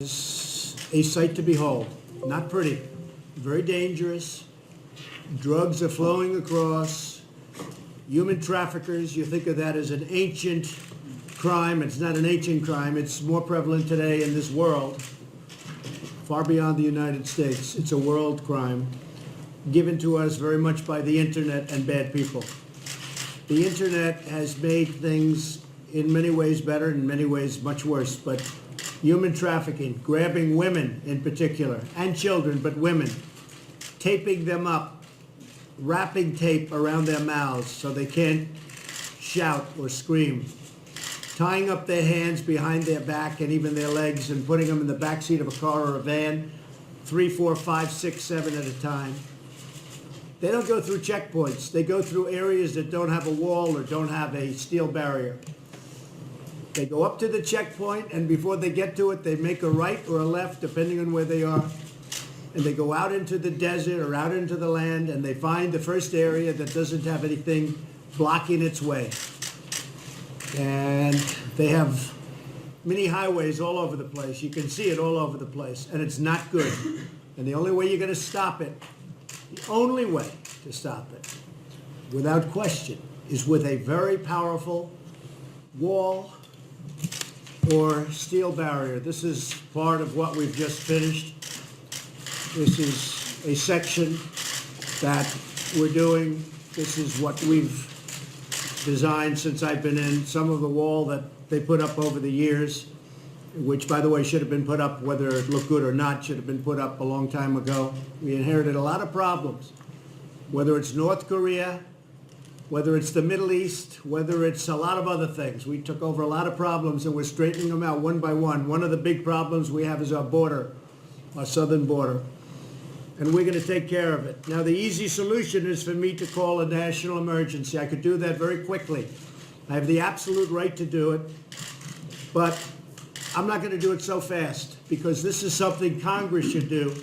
is a sight to behold. Not pretty, very dangerous. Drugs are flowing across. Human traffickers, you think of that as an ancient crime. It's not an ancient crime. It's more prevalent today in this world, far beyond the United States. It's a world crime given to us very much by the internet and bad people. The internet has made things in many ways better, in many ways much worse, but human trafficking, grabbing women in particular, and children, but women, taping them up, wrapping tape around their mouths so they can't shout or scream, tying up their hands behind their back and even their legs and putting them in the back seat of a car or a van, 3, 4, 5, 6, 7 at a time. They don't go through checkpoints. They go through areas that don't have a wall or don't have a steel barrier. They go up to the checkpoint, and before they get to it, they make a right or a left, depending on where they are. And they go out into the desert or out into the land, and they find the first area that doesn't have anything blocking its way. And they have mini highways all over the place. You can see it all over the place, and it's not good. And the only way you're going to stop it, the only way to stop it, without question, is with a very powerful wall or steel barrier. This is part of what we've just finished. This is a section that we're doing. This is what we've designed since I've been in. Some of the wall that they put up over the years, which, by the way, should have been put up, whether it looked good or not, should have been put up a long time ago. We inherited a lot of problems, whether it's North Korea, whether it's the Middle East, whether it's a lot of other things. We took over a lot of problems, and we're straightening them out one by one. One of the big problems we have is our border, our southern border, and we're going to take care of it. Now, the easy solution is for me to call a national emergency. I could do that very quickly. I have the absolute right to do it, but I'm not going to do it so fast, because this is something Congress should do,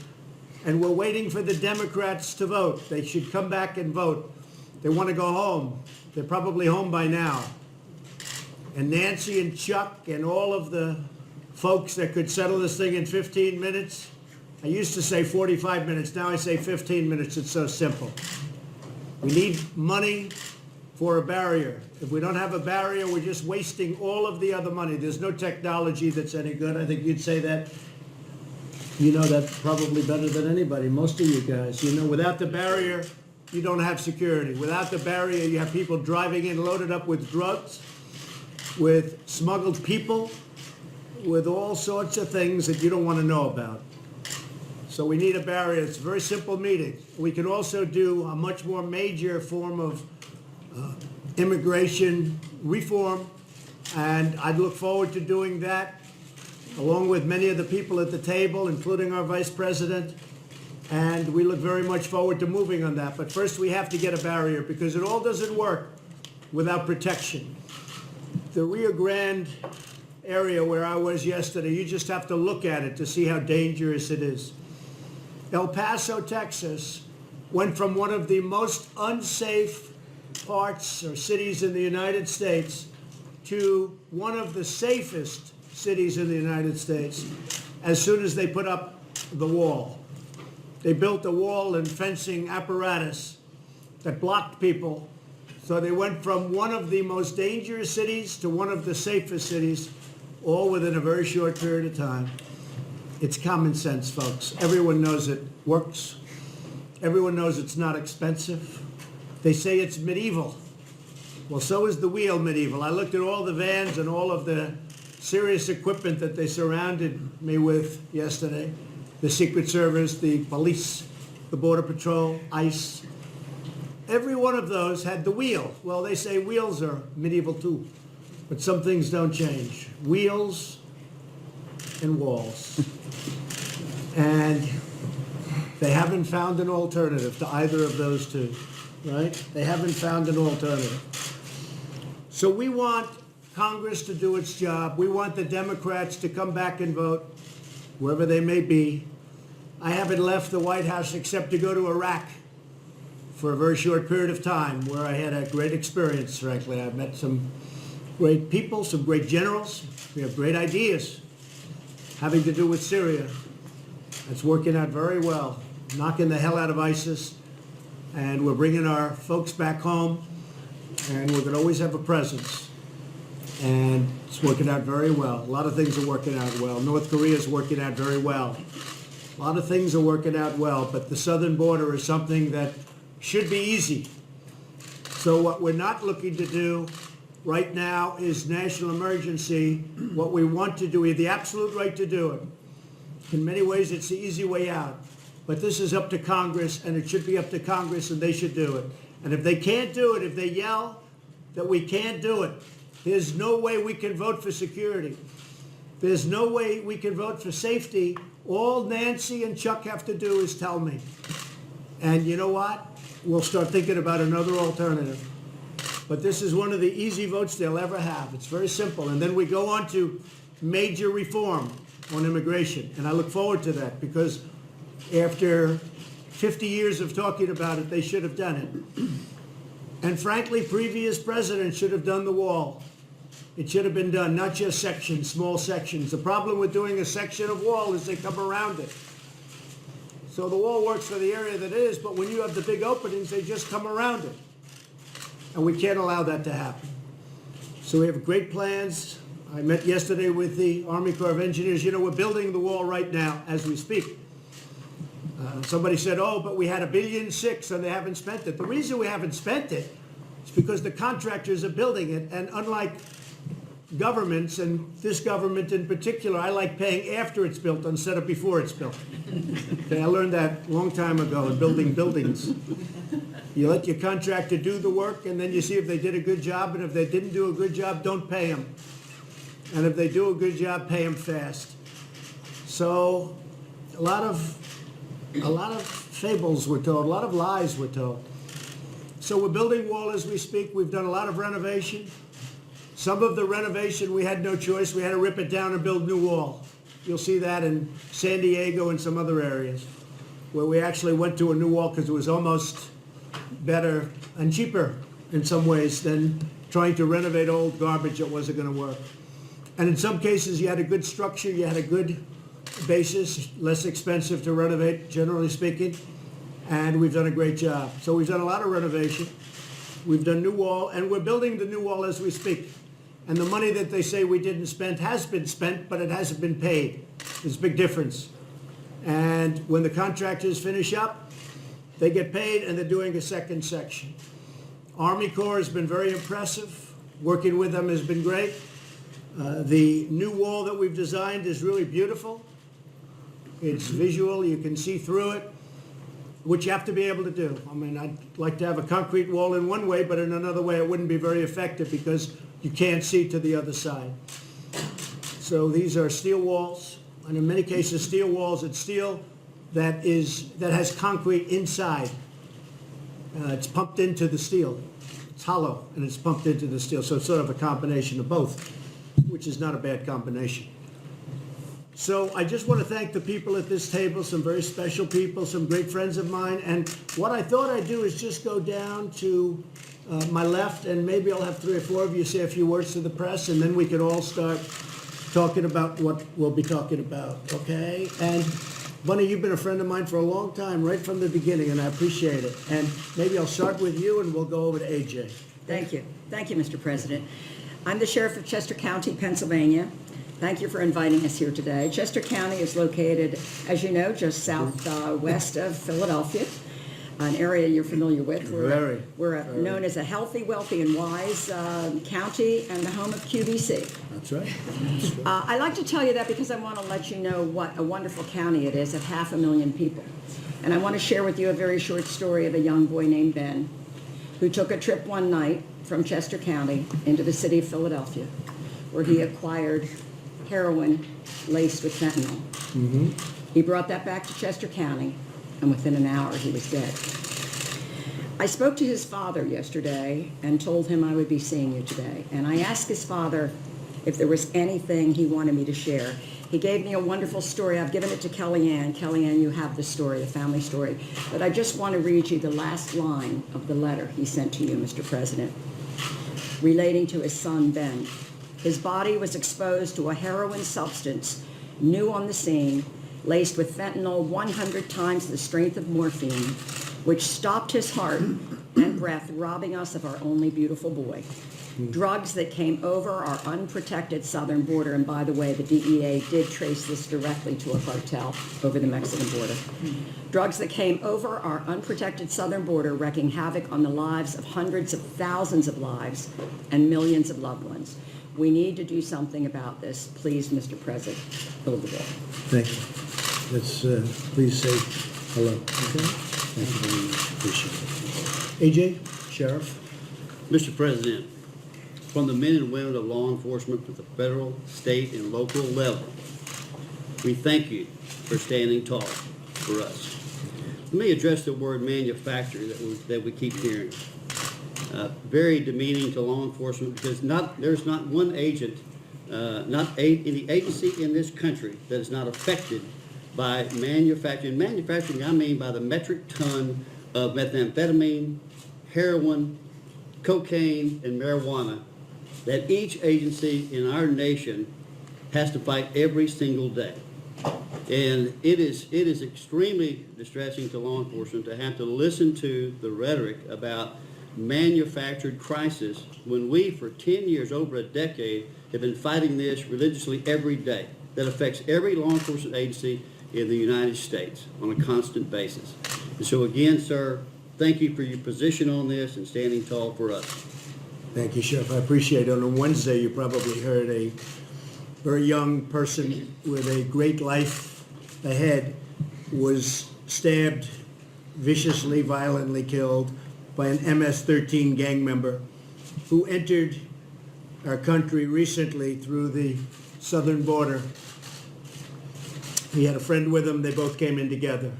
and we're waiting for the Democrats to vote. They should come back and vote. They want to go home. They're probably home by now. And Nancy and Chuck and all of the folks that could settle this thing in 15 minutes, I used to say 45 minutes, now I say 15 minutes. It's so simple. We need money for a barrier. If we don't have a barrier, we're just wasting all of the other money. There's no technology that's any good. I think you'd say that. You know that probably better than anybody, most of you guys. You know, without the barrier, you don't have security. Without the barrier, you have people driving in loaded up with drugs, with smuggled people, with all sorts of things that you don't want to know about. So we need a barrier. It's a very simple meeting. We can also do a much more major form of immigration reform, and I'd look forward to doing that, along with many of the people at the table, including our vice president. And we look very much forward to moving on that. But first, we have to get a barrier, because it all doesn't work without protection. The Rio Grande area where I was yesterday, you just have to look at it to see how dangerous it is. El Paso, Texas, went from one of the most unsafe parts or cities in the United States to one of the safest cities in the United States as soon as they put up the wall. They built a wall and fencing apparatus that blocked people. So they went from one of the most dangerous cities to one of the safest cities, all within a very short period of time. It's common sense, folks. Everyone knows it works. Everyone knows it's not expensive. They say it's medieval. Well, so is the wheel medieval. I looked at all the vans and all of the serious equipment that they surrounded me with yesterday. The Secret Service, the police, the Border Patrol, ICE. Every one of those had the wheel. Well, they say wheels are medieval too, but some things don't change. Wheels and walls. And they haven't found an alternative to either of those two, right? They haven't found an alternative. So we want Congress to do its job. We want the Democrats to come back and vote, wherever they may be. I haven't left the White House except to go to Iraq for a very short period of time, where I had a great experience, frankly. I met some great people, some great generals. We have great ideas. having to do with Syria. It's working out very well, knocking the hell out of ISIS, and we're bringing our folks back home, and we're going to always have a presence. And it's working out very well. A lot of things are working out well. North Korea is working out very well. A lot of things are working out well, but the southern border is something that should be easy. So what we're not looking to do right now is national emergency. What we want to do, we have the absolute right to do it. In many ways, it's the easy way out. But this is up to Congress, and it should be up to Congress, and they should do it. And if they can't do it, if they yell that we can't do it, there's no way we can vote for security. There's no way we can vote for safety. All Nancy and Chuck have to do is tell me. And you know what? We'll start thinking about another alternative. But this is one of the easy votes they'll ever have. It's very simple. And then we go on to major reform on immigration. And I look forward to that because after 50 years of talking about it, they should have done it. And frankly, previous presidents should have done the wall. It should have been done, not just sections, small sections. The problem with doing a section of wall is they come around it. So the wall works for the area that it is, but when you have the big openings, they just come around it. And we can't allow that to happen. So we have great plans. I met yesterday with the Army Corps of Engineers. You know, we're building the wall right now as we speak. Somebody said, oh, but we had $1.6 billion and they haven't spent it. The reason we haven't spent it is because the contractors are building it. And unlike governments, and this government in particular, I like paying after it's built instead of before it's built. Okay, I learned that a long time ago in building buildings. You let your contractor do the work, and then you see if they did a good job, and if they didn't do a good job, don't pay them. And if they do a good job, pay them fast. So a lot of fables were told, a lot of lies were told. So we're building wall as we speak. We've done a lot of renovation. Some of the renovation, we had no choice. We had to rip it down and build new wall. You'll see that in San Diego and some other areas where we actually went to a new wall because it was almost better and cheaper in some ways than trying to renovate old garbage that wasn't going to work. And in some cases, you had a good structure, you had a good basis, less expensive to renovate, generally speaking, and we've done a great job. So we've done a lot of renovation. We've done new wall, and we're building the new wall as we speak. And the money that they say we didn't spend has been spent, but it hasn't been paid. There's a big difference. And when the contractors finish up, they get paid, and they're doing a second section. Army Corps has been very impressive. Working with them has been great. The new wall that we've designed is really beautiful. It's visual. You can see through it, which you have to be able to do. I mean, I'd like to have a concrete wall in one way, but in another way it wouldn't be very effective because you can't see to the other side. So these are steel walls, and in many cases steel walls, it's steel that has concrete inside. It's pumped into the steel. It's hollow, and it's pumped into the steel. So it's sort of a combination of both, which is not a bad combination. So I just want to thank the people at this table, some very special people, some great friends of mine. And what I thought I'd do is just go down to my left, and maybe I'll have 3 or 4 of you say a few words to the press, and then we can all start talking about what we'll be talking about, okay? And Bunny, you've been a friend of mine for a long time, right from the beginning, and I appreciate it. And maybe I'll start with you, and we'll go over to AJ. Thank you. Thank you, Mr. President. I'm the Sheriff of Chester County, Pennsylvania. Thank you for inviting us here today. Chester County is located, as you know, just southwest of Philadelphia, an area you're familiar with. We're known as a healthy, wealthy, and wise county and the home of QVC. That's right. I like to tell you that because I want to let you know what a wonderful county it is of 500,000 people. And I want to share with you a very short story of a young boy named Ben who took a trip one night from Chester County into the city of Philadelphia where he acquired heroin laced with fentanyl. Mm-hmm. He brought that back to Chester County, and within an hour he was dead. I spoke to his father yesterday and told him I would be seeing you today. And I asked his father if there was anything he wanted me to share. He gave me a wonderful story. I've given it to Kellyanne. Kellyanne, you have the story, the family story. But I just want to read you the last line of the letter he sent to you, Mr. President, relating to his son, Ben. His body was exposed to a heroin substance new on the scene, laced with fentanyl 100 times the strength of morphine, which stopped his heart and breath, robbing us of our only beautiful boy. Drugs that came over our unprotected southern border, and by the way, the DEA did trace this directly to a cartel over the Mexican border. Drugs that came over our unprotected southern border, wreaking havoc on the lives of hundreds of thousands of lives and millions of loved ones. We need to do something about this. Please, Mr. President, hold the bill. Thank you. Let's please say hello. Okay? Thank you very much. Appreciate it. AJ, Sheriff. Mr. President, from the men and women of law enforcement at the federal, state, and local level, we thank you for standing tall for us. Let me address the word manufacturer that we keep hearing. Very demeaning to law enforcement because there's not one agent, not any agency in this country that is not affected by manufacturing. Manufacturing, I mean by the metric ton of methamphetamine, heroin, cocaine, and marijuana that each agency in our nation has to fight every single day. And it is extremely distressing to law enforcement to have to listen to the rhetoric about manufactured crisis when we, for 10 years, over a decade, have been fighting this religiously every day. That affects every law enforcement agency in the United States on a constant basis. And so again, sir, thank you for your position on this and standing tall for us. Thank you, Sheriff. I appreciate it. On Wednesday, you probably heard a very young person with a great life ahead was stabbed, viciously, violently killed by an MS-13 gang member who entered our country recently through the southern border. He had a friend with him. They both came in together.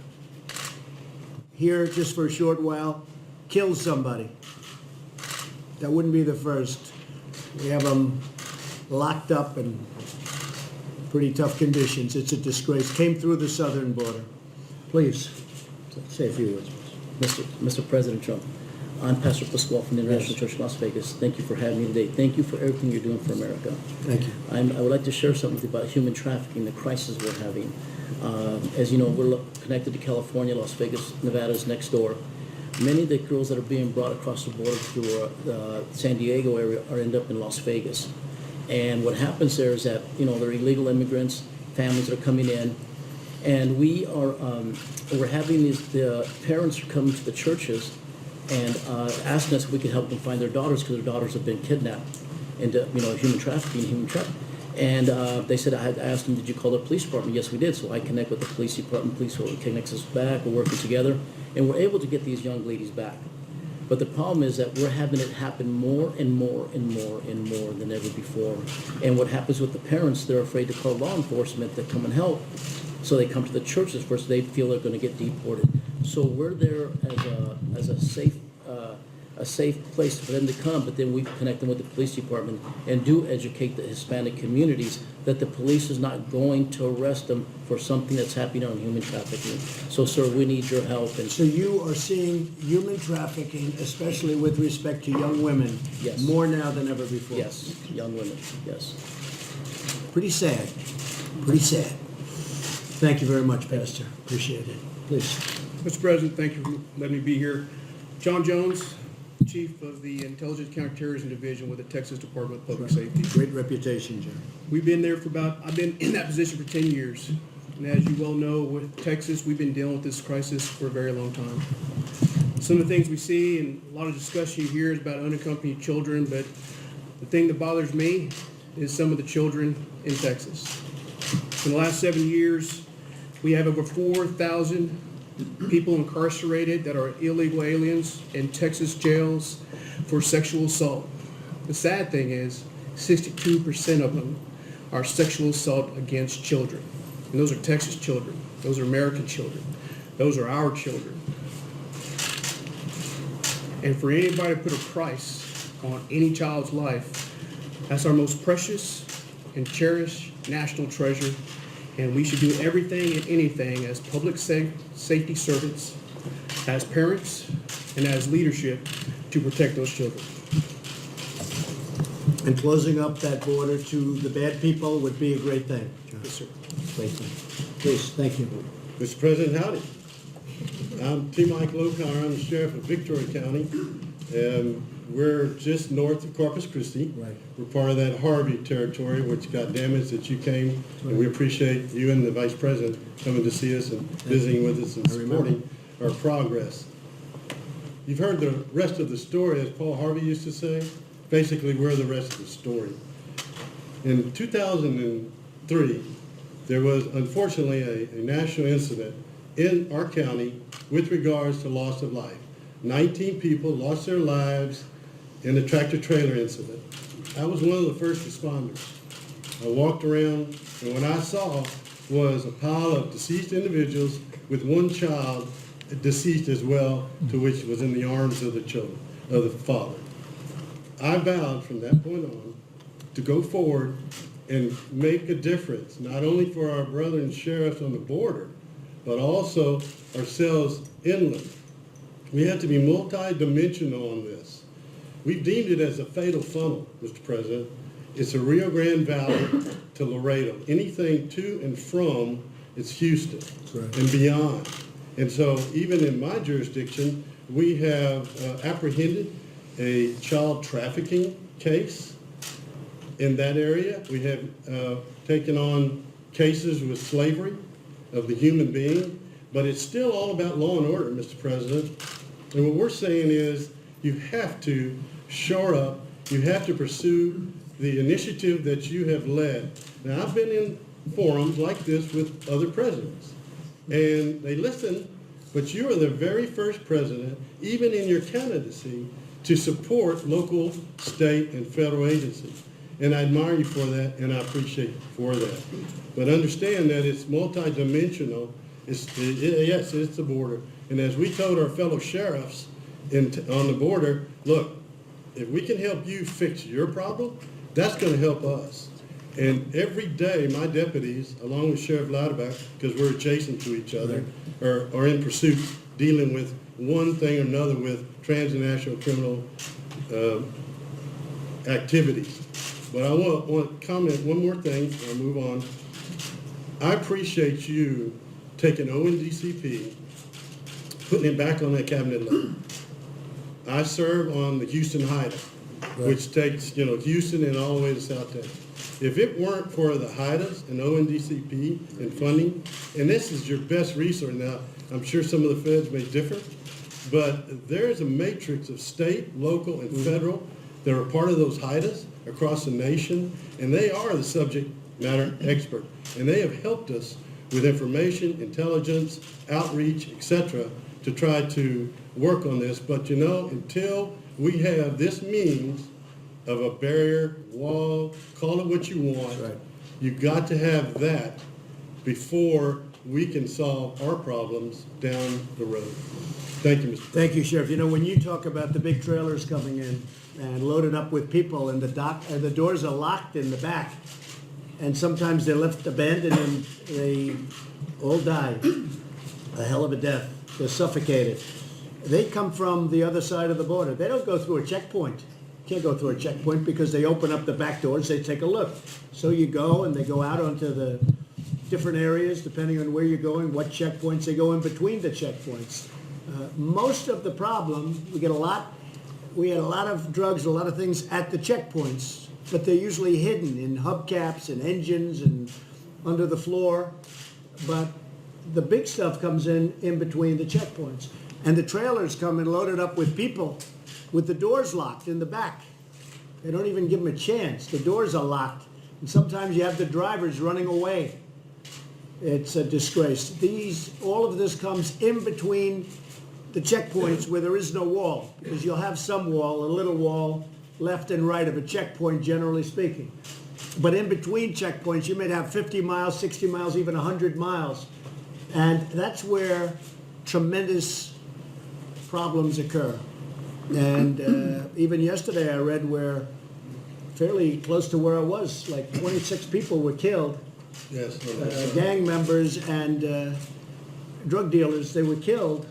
Here, just for a short while, killed somebody. That wouldn't be the first. We have them locked up in pretty tough conditions. It's a disgrace. Came through the southern border. Please, say a few words. Mr. President Trump, I'm Pastor Pasquale from the International Church of Las Vegas. Thank you for having me today. Thank you for everything you're doing for America. Thank you. I would like to share something about human trafficking, the crisis we're having. As you know, we're connected to California. Las Vegas, Nevada is next door. Many of the girls that are being brought across the border through the San Diego area are end up in Las Vegas. And what happens there is that, they're illegal immigrants, families that are coming in, and we're having the parents are coming to the churches and asking us if we could help them find their daughters because their daughters have been kidnapped into, human trafficking. And they said, I asked them, did you call the police department? Yes, we did. So I connect with the police department. Police connects us back. We're working together. And we're able to get these young ladies back. But the problem is that we're having it happen more and more and more and more than ever before. And what happens with the parents, they're afraid to call law enforcement to come and help. So they come to the churches first. They feel they're going to get deported. So we're there as a safe place for them to come, but then we connect them with the police department and do educate the Hispanic communities that the police is not going to arrest them for something that's happening on human trafficking. So, sir, we need your help. And So you are seeing human trafficking, especially with respect to young women, Yes. more now than ever before. yes, young women, yes. Pretty sad. Pretty sad. Thank you very much, Pastor. Appreciate it. Please. Mr. President, thank you for letting me be here. John Jones, Chief of the Intelligence Counterterrorism Division with the Texas Department of Public Safety. Great reputation, John. We've been there I've been in that position for 10 years. And as you well know, with Texas, we've been dealing with this crisis for a very long time. Some of the things we see and a lot of discussion you hear is about unaccompanied children, but the thing that bothers me is some of the children in Texas. In the last 7 years, we have over 4,000 people incarcerated that are illegal aliens in Texas jails for sexual assault. The sad thing is 62% of them are sexual assault against children. And those are Texas children. Those are American children. Those are our children. And for anybody to put a price on any child's life, that's our most precious and cherished national treasure. And we should do everything and anything as public safety servants, as parents, and as leadership to protect those children. And closing up that border to the bad people would be a great thing, John. Yes, sir. Clayton. Please, thank you. Mr. President, howdy. I'm T. Mike Lokar. I'm the sheriff of Victoria County. We're just north of Corpus Christi. Right. We're part of that Harvey territory, which got damaged that you came. And we appreciate you and the vice president coming to see us and visiting with us and supporting our progress. You've heard the rest of the story, as Paul Harvey used to say. Basically, we're the rest of the story. In 2003, there was unfortunately a national incident in our county with regards to loss of life. 19 people lost their lives in a tractor-trailer incident. I was one of the first responders. I walked around, and what I saw was a pile of deceased individuals with one child deceased as well, to which was in the arms of the children, of the father. I vowed from that point on to go forward and make a difference, not only for our brethren sheriffs on the border, but also ourselves inland. We have to be multi-dimensional on this. We've deemed it as a fatal funnel, Mr. President. It's a Rio Grande Valley to Laredo. Anything to and from, it's Houston and beyond. And so even in my jurisdiction, we have apprehended a child trafficking case in that area. We have taken on cases with slavery of the human being, but it's still all about law and order, Mr. President. And what we're saying is you have to shore up, you have to pursue the initiative that you have led. Now, I've been in forums like this with other presidents, and they listen, but you are the very first president, even in your candidacy, to support local, state, and federal agencies. And I admire you for that, and I appreciate you for that. But understand that it's multidimensional. Yes, it's the border. And as we told our fellow sheriffs on the border, look, if we can help you fix your problem, that's going to help us. And every day, my deputies, along with Sheriff Louderback, because we're adjacent to each other, are in pursuit, dealing with one thing or another with transnational criminal activities. But I want to comment one more thing, I'll move on. I appreciate you taking ONDCP, putting it back on that cabinet level. I serve on the Houston HIDA, which takes, Houston and all the way to South Texas. If it weren't for the HIDAs and ONDCP and funding, and this is your best resource now, I'm sure some of the feds may differ, but there's a matrix of state, local, and federal that are part of those HIDAs across the nation, and they are the subject matter expert. And they have helped us with information, intelligence, outreach, etc., to try to work on this. But until we have this means of a barrier, wall, call it what you want, you've got to have that before we can solve our problems down the road. Thank you, Mr. President. Thank you, Sheriff. When you talk about the big trailers coming in and loaded up with people and the doors are locked in the back, and sometimes they're left abandoned and they all die a hell of a death. They're suffocated. They come from the other side of the border. They don't go through a checkpoint. Can't go through a checkpoint because they open up the back doors, they take a look. So you go and they go out onto the different areas, depending on where you're going, what checkpoints. They go in between the checkpoints. Most of the problem, we had a lot of drugs, a lot of things at the checkpoints, but they're usually hidden in hubcaps and engines and under the floor. But the big stuff comes in between the checkpoints. And the trailers come in loaded up with people with the doors locked in the back. They don't even give them a chance. The doors are locked. And sometimes you have the drivers running away. It's a disgrace. All of this comes in between the checkpoints where there is no wall, because you'll have some wall, a little wall, left and right of a checkpoint, generally speaking. But in between checkpoints, you may have 50 miles, 60 miles, even 100 miles. And that's where tremendous problems occur. And even yesterday I read where, fairly close to where I was, like 26 people were killed. Yes. Gang members and drug dealers, they were killed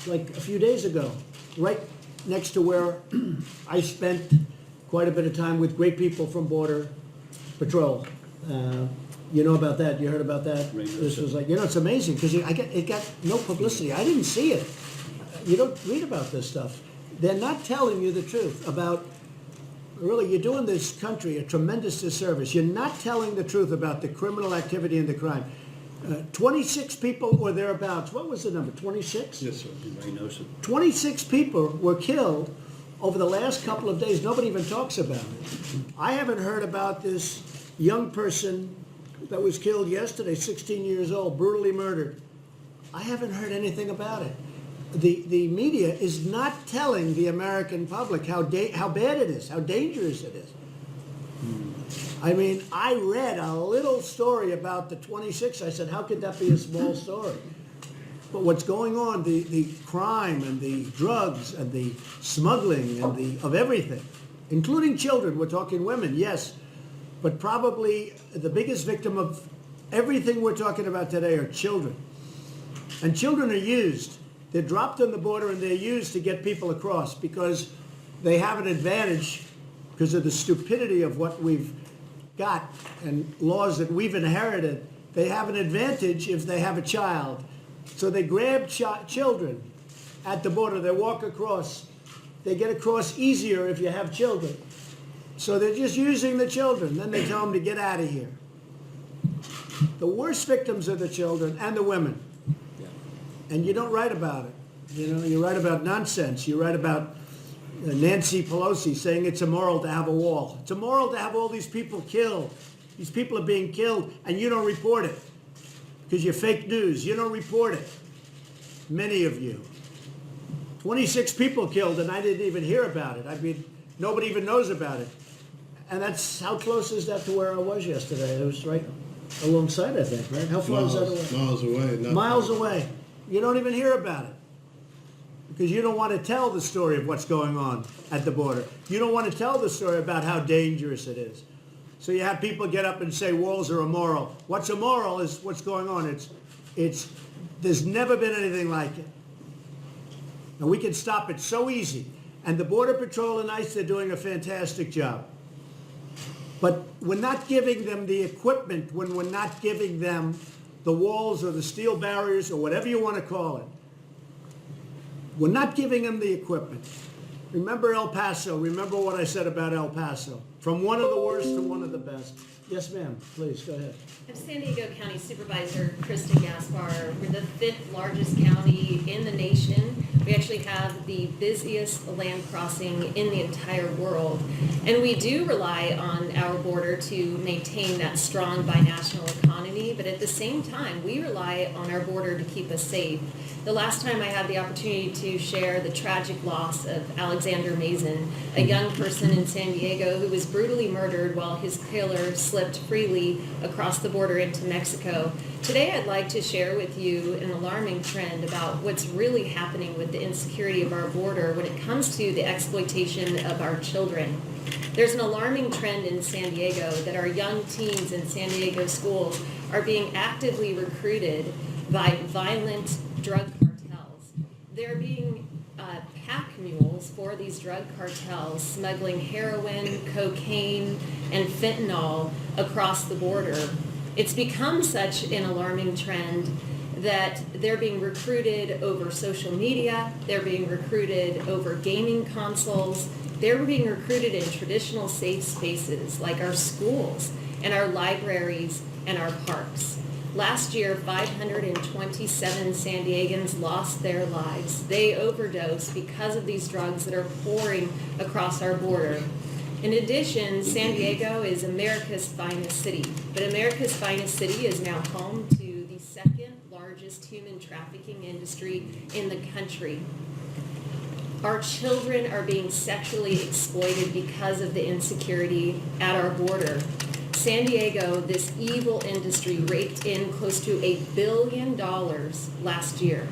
like a few days ago, right next to where I spent quite a bit of time with great people from Border Patrol. You know about that? You heard about that? Radio This show. was like, it's amazing because it got no publicity. I didn't see it. You don't read about this stuff. They're not telling you the truth about, really, you're doing this country a tremendous disservice. You're not telling the truth about the criminal activity and the crime. 26 people or thereabouts. What was the number? 26? Yes, sir. Everybody knows it. 26 people were killed over the last couple of days. Nobody even talks about it. I haven't heard about this young person that was killed yesterday, 16 years old, brutally murdered. I haven't heard anything about it. The media is not telling the American public how bad it is, how dangerous it is. I mean, I read a little story about the 26. I said, how could that be a small story? But what's going on, the crime and the drugs and the smuggling and of everything, including children, we're talking women, yes, but probably the biggest victim of everything we're talking about today are children. And children are used. They're dropped on the border and they're used to get people across because they have an advantage because of the stupidity of what we've got and laws that we've inherited. They have an advantage if they have a child. So they grab children at the border. They walk across. They get across easier if you have children. So they're just using the children. Then they tell them to get out of here. The worst victims are the children and the women. And you don't write about it. You write about nonsense. You write about Nancy Pelosi saying it's immoral to have a wall. It's immoral to have all these people killed. These people are being killed and you don't report it because you're fake news. You don't report it. Many of you. 26 people killed and I didn't even hear about it. I mean, nobody even knows about it. And that's, how close is that to where I was yesterday? It was right alongside, I think, right? How far is that away? Miles away. not- Miles away. You don't even hear about it because you don't want to tell the story of what's going on at the border. You don't want to tell the story about how dangerous it is. So you have people get up and say walls are immoral. What's immoral is what's going on. There's never been anything like it. And we can stop it so easy. And the Border Patrol and ICE, they're doing a fantastic job. But we're not giving them the equipment when we're not giving them the walls or the steel barriers or whatever you want to call it. We're not giving them the equipment. Remember El Paso. Remember what I said about El Paso. From one of the worst to one of the best. Yes, ma'am. Please, go ahead. I'm San Diego County Supervisor Kristen Gaspar. We're the 5th largest county in the nation. We actually have the busiest land crossing in the entire world. And we do rely on our border to maintain that strong binational economy, but at the same time, we rely on our border to keep us safe. The last time I had the opportunity to share the tragic loss of Alexander Mason, a young person in San Diego who was brutally murdered while his killer slipped freely across the border into Mexico. Today I'd like to share with you an alarming trend about what's really happening with the insecurity of our border when it comes to the exploitation of our children. There's an alarming trend in San Diego that our young teens in San Diego schools are being actively recruited by violent drug cartels. They're being pack mules for these drug cartels, smuggling heroin, cocaine, and fentanyl across the border. It's become such an alarming trend that they're being recruited over social media, they're being recruited over gaming consoles, they're being recruited in traditional safe spaces like our schools and our libraries and our parks. Last year, 527 San Diegans lost their lives. They overdosed because of these drugs that are pouring across our border. In addition, San Diego is America's finest city, but America's finest city is now home to the 2nd largest human trafficking industry in the country. Our children are being sexually exploited because of the insecurity at our border. San Diego, this evil industry, raked in close to $1 billion last year.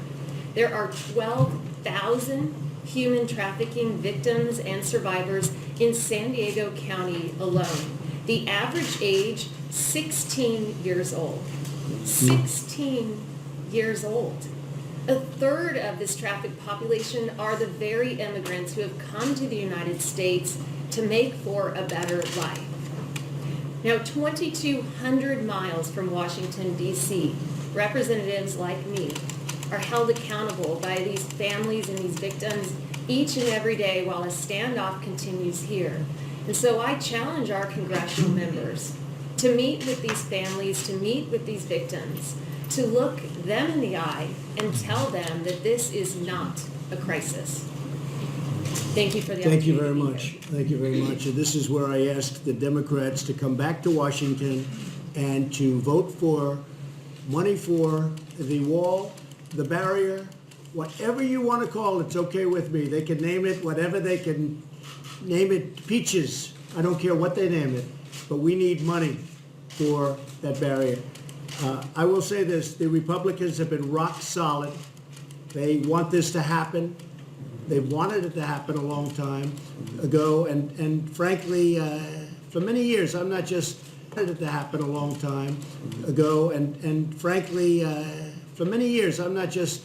There are 12,000 human trafficking victims and survivors in San Diego County alone. The average age, 16 years old. 16 years old. A third of this trafficked population are the very immigrants who have come to the United States to make for a better life. Now, 2,200 miles from Washington, D.C., representatives like me are held accountable by these families and these victims each and every day while a standoff continues here. And so I challenge our congressional members to meet with these families, to meet with these victims, to look them in the eye and tell them that this is not a crisis. Thank you for the Thank opportunity. you very to be much. here. Thank you very much. And this is where I ask the Democrats to come back to Washington and to vote for money for the wall, the barrier, whatever you want to call it, it's okay with me. They can name it whatever they can name it, peaches. I don't care what they name it, but we need money for that barrier. I will say this, the Republicans have been rock solid. They want this to happen. They've wanted it to happen a long time ago, and frankly, for many years, I'm not just wanted it to happen a long time ago, and frankly, for many years, I'm not just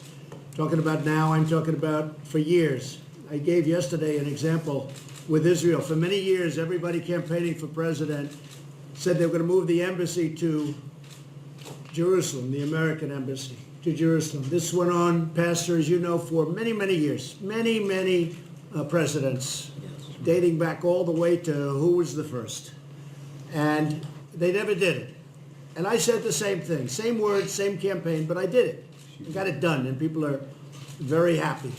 talking about now, I'm talking about for years. I gave yesterday an example with Israel. For many years, everybody campaigning for president said they were going to move the embassy to Jerusalem, the American embassy to Jerusalem. This went on, Pastor, as you know, for many, many years, many presidents, dating back all the way to who was the first. And they never did it. And I said the same thing, same words, same campaign, but I did it. I got it done, and people are very happy.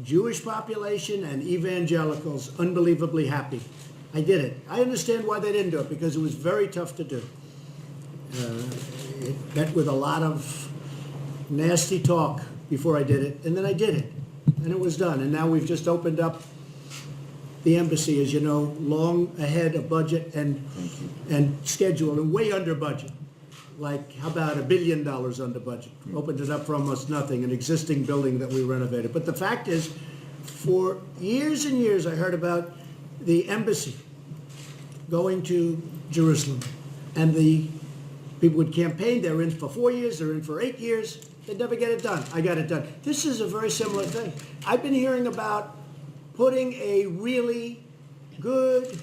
Jewish population and evangelicals, unbelievably happy. I did it. I understand why they didn't do it, because it was very tough to do. It met with a lot of nasty talk before I did it, and then I did it, and it was done. And now we've just opened up the embassy, as you know, long ahead of budget and schedule, and way under budget. Like, how about $1 billion under budget? Opened it up for almost nothing, an existing building that we renovated. But the fact is, for years and years, I heard about the embassy going to Jerusalem, and the people would campaign. They're in for 4 years, they're in for 8 years. They'd never get it done. I got it done. This is a very similar thing. I've been hearing about putting a really good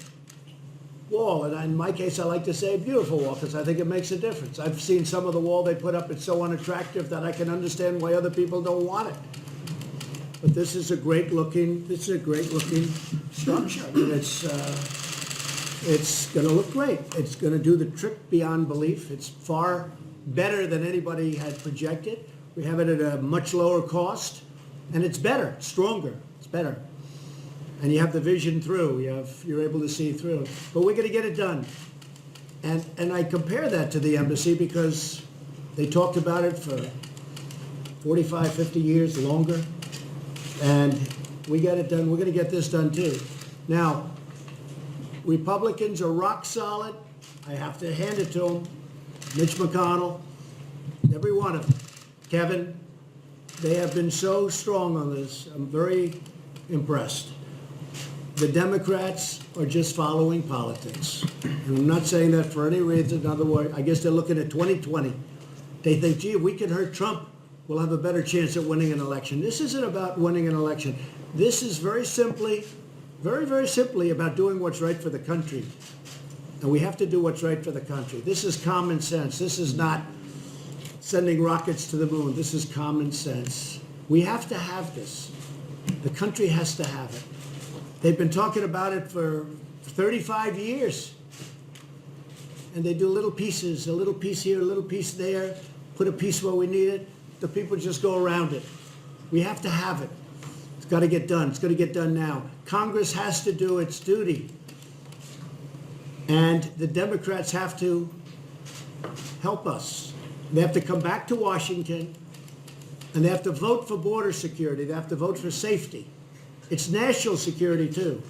wall, and in my case, I like to say a beautiful wall, because I think it makes a difference. I've seen some of the wall they put up. It's so unattractive that I can understand why other people don't want it. But this is a great looking structure. I mean, it's going to look great. It's going to do the trick beyond belief. It's far better than anybody had projected. We have it at a much lower cost, and it's better, it's stronger, it's better. And you have the vision through. You're able to see through. But we're going to get it done. And I compare that to the embassy because they talked about it for 45, 50 years, longer. And we got it done. We're going to get this done too. Now, Republicans are rock solid. I have to hand it to them. Mitch McConnell, every one of them. Kevin, they have been so strong on this. I'm very impressed. The Democrats are just following politics. And I'm not saying that for any reason. In other words, I guess they're looking at 2020. They think, gee, if we can hurt Trump, we'll have a better chance at winning an election. This isn't about winning an election. This is very simply about doing what's right for the country. And we have to do what's right for the country. This is common sense. This is not sending rockets to the moon. This is common sense. We have to have this. The country has to have it. They've been talking about it for 35 years. And they do little pieces, a little piece here, a little piece there, put a piece where we need it. The people just go around it. We have to have it. It's got to get done. It's got to get done now. Congress has to do its duty. And the Democrats have to help us. They have to come back to Washington, and they have to vote for border security. They have to vote for safety. It's national security, too.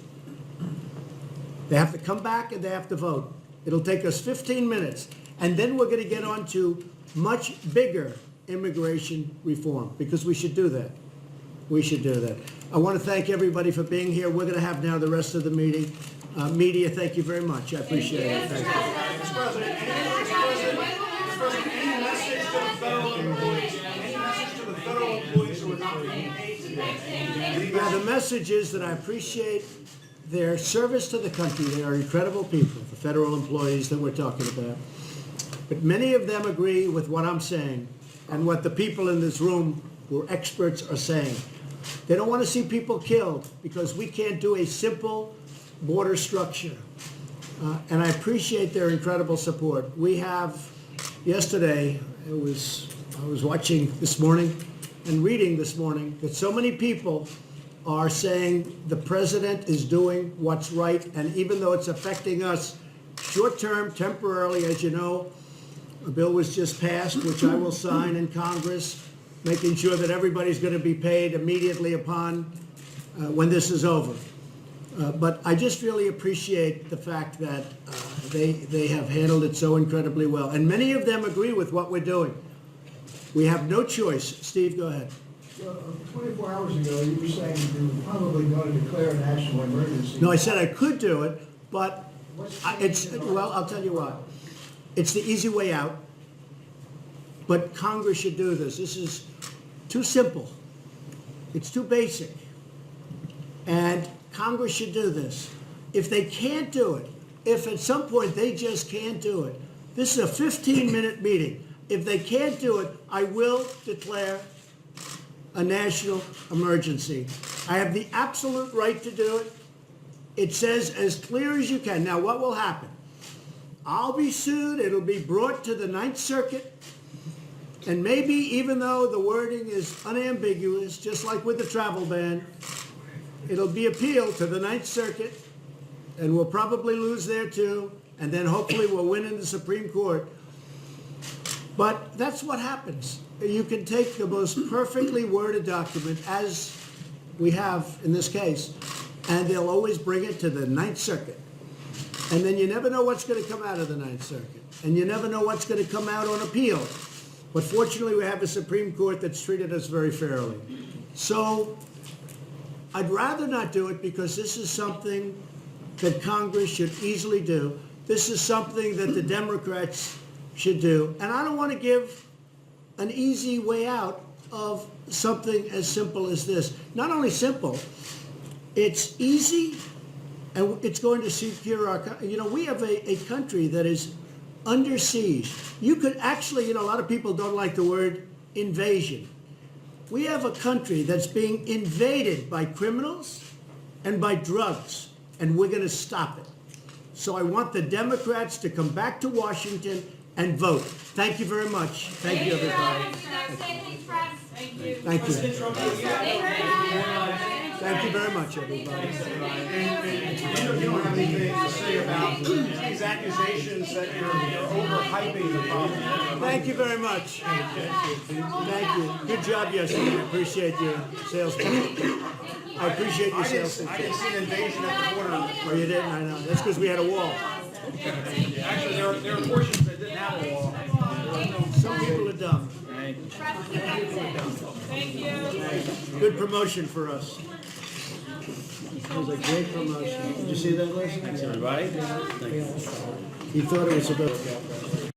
They have to come back and they have to vote. It'll take us 15 minutes. And then we're going to get on to much bigger immigration reform, because we should do that. We should do that. I want to thank everybody for being here. We're going to have now the rest of the meeting. Media, thank you very much. I appreciate it. Thank you. Mr. President, any message to the federal employees? Any message to the federal employees who are not being paid today? Yeah, the message is that I appreciate their service to the country. They are incredible people, the federal employees that we're talking about. But many of them agree with what I'm saying and what the people in this room who are experts are saying. They don't want to see people killed because we can't do a simple border structure. And I appreciate their incredible support. We have, yesterday, I was watching this morning and reading this morning that so many people are saying the president is doing what's right, and even though it's affecting us short-term, temporarily, as you know, a bill was just passed, which I will sign in Congress, making sure that everybody's going to be paid immediately upon when this is over. But I just really appreciate the fact that they have handled it so incredibly well. And many of them agree with what we're doing. We have no choice. Steve, go ahead. Well, 24 hours ago, you were saying you were probably going to declare a national emergency. No, I said I could do it, but well, I'll tell you what. It's the easy way out. But Congress should do this. This is too simple. It's too basic. And Congress should do this. If they can't do it, if at some point they just can't do it, this is a 15-minute meeting. If they can't do it, I will declare a national emergency. I have the absolute right to do it. It says as clear as you can. Now, what will happen? I'll be sued. It'll be brought to the Ninth Circuit. And maybe, even though the wording is unambiguous, just like with the travel ban, it'll be appealed to the Ninth Circuit, and we'll probably lose there too, and then hopefully we'll win in the Supreme Court. But that's what happens. You can take the most perfectly worded document, as we have in this case, and they'll always bring it to the Ninth Circuit. And then you never know what's going to come out of the Ninth Circuit. And you never know what's going to come out on appeal. But fortunately, we have a Supreme Court that's treated us very fairly. So I'd rather not do it because this is something that Congress should easily do. This is something that the Democrats should do. And I don't want to give an easy way out of something as simple as this. Not only simple, it's easy, and it's going to secure our country. You know, we have a country that is under siege. You could actually, you know, a lot of people don't like the word invasion. We have a country that's being invaded by criminals and by drugs, and we're going to stop it. So I want the Democrats to come back to Washington and vote. Thank you very much. Thank you, everybody. Thank you. Thank you very much, everybody. You don't have anything to say about these accusations that you're overhyping the problem. Thank you very much. Thank you. Good job yesterday. I appreciate your sales pitch. I appreciate your sales pitch. I didn't see an invasion at the border. Oh, you didn't? I know. That's because we had a wall. Actually, there were portions that didn't have a wall. Some people are dumb. Good promotion for us. It was a great promotion. Did you see that, Liz? Thanks, everybody. He thought it was about